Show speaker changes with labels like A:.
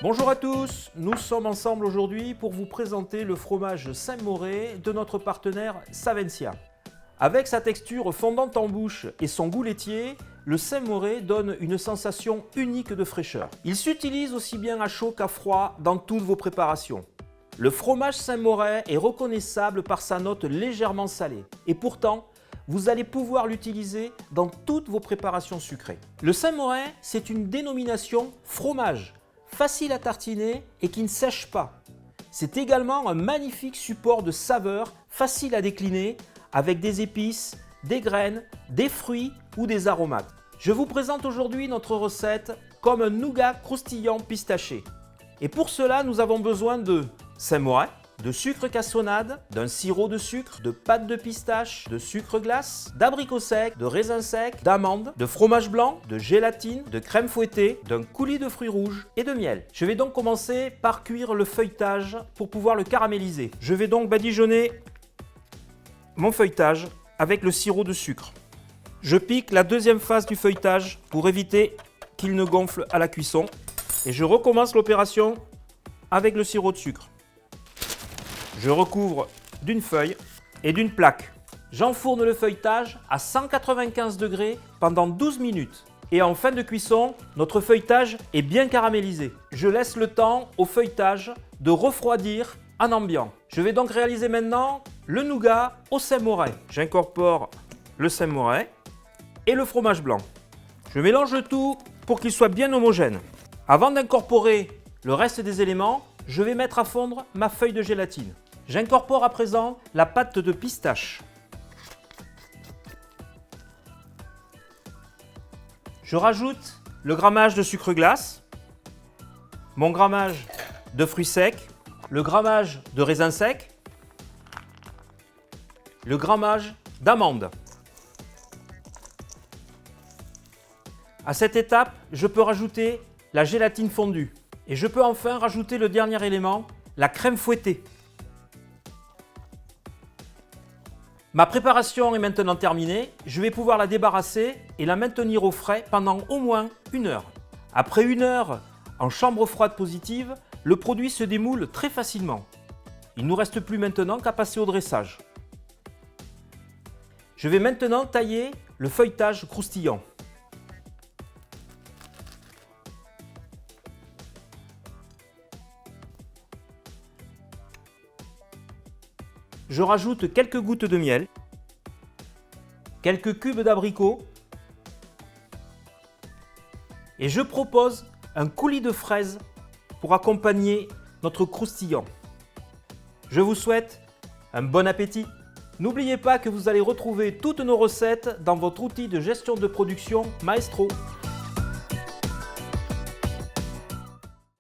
A: Bonjour à tous, nous sommes ensemble aujourd'hui pour vous présenter le fromage Saint-Moré de notre partenaire Savencia. Avec sa texture fondante en bouche et son goût laitier, le Saint-Moré donne une sensation unique de fraîcheur. Il s'utilise aussi bien à chaud qu'à froid dans toutes vos préparations. Le fromage Saint-Moré est reconnaissable par sa note légèrement salée et pourtant, vous allez pouvoir l'utiliser dans toutes vos préparations sucrées. Le Saint-Moré, c'est une dénomination fromage, facile à tartiner et qui ne sèche pas. C'est également un magnifique support de saveur, facile à décliner, avec des épices, des graines, des fruits ou des aromates. Je vous présente aujourd'hui notre recette comme un nougat croustillant pistaché. Et pour cela, nous avons besoin de Saint-Moré, de sucre cassonade, d'un sirop de sucre, de pâte de pistache, de sucre glace, d'abricots secs, de raisins secs, d'amandes, de fromage blanc, de gélatine, de crème fouettée, d'un coulis de fruits rouges et de miel. Je vais donc commencer par cuire le feuilletage pour pouvoir le caraméliser. Je vais donc badigeonner mon feuilletage avec le sirop de sucre. Je pique la deuxième phase du feuilletage pour éviter qu'il ne gonfle à la cuisson et je recommence l'opération avec le sirop de sucre. Je recouvre d'une feuille et d'une plaque. J'enfourne le feuilletage à 195 degrés pendant 12 minutes. Et en fin de cuisson, notre feuilletage est bien caramélisé. Je laisse le temps au feuilletage de refroidir en ambiant. Je vais donc réaliser maintenant le nougat au Saint-Moré. J'incorpore le Saint-Moré et le fromage blanc. Je mélange le tout pour qu'il soit bien homogène. Avant d'incorporer le reste des éléments, je vais mettre à fondre ma feuille de gélatine. J'incorpore à présent la pâte de pistache. Je rajoute le grammage de sucre glace, mon grammage de fruits secs, le grammage de raisins secs, le grammage d'amandes. À cette étape, je peux rajouter la gélatine fondue et je peux enfin rajouter le dernier élément, la crème fouettée. Ma préparation est maintenant terminée, je vais pouvoir la débarrasser et la maintenir au frais pendant au moins 1 heure. Après 1 heure en chambre froide positive, le produit se démoule très facilement. Il ne nous reste plus maintenant qu'à passer au dressage. Je vais maintenant tailler le feuilletage croustillant. Je rajoute quelques gouttes de miel, quelques cubes d'abricots et je propose un coulis de fraises pour accompagner notre croustillant. Je vous souhaite un bon appétit. N'oubliez pas que vous allez retrouver toutes nos recettes dans votre outil de gestion de production Maestro.